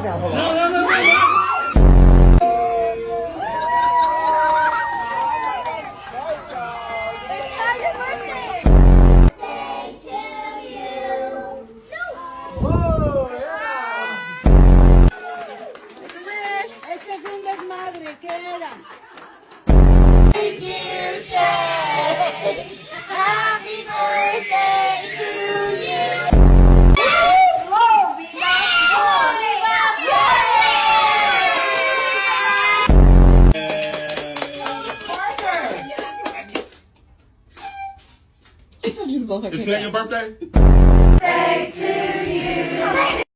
Smallville. Este fue un desmadre, ¿qué era? Dear Shay, happy birthday to you. I told you to blow her Is kiss today out. your birthday? Birthday to you.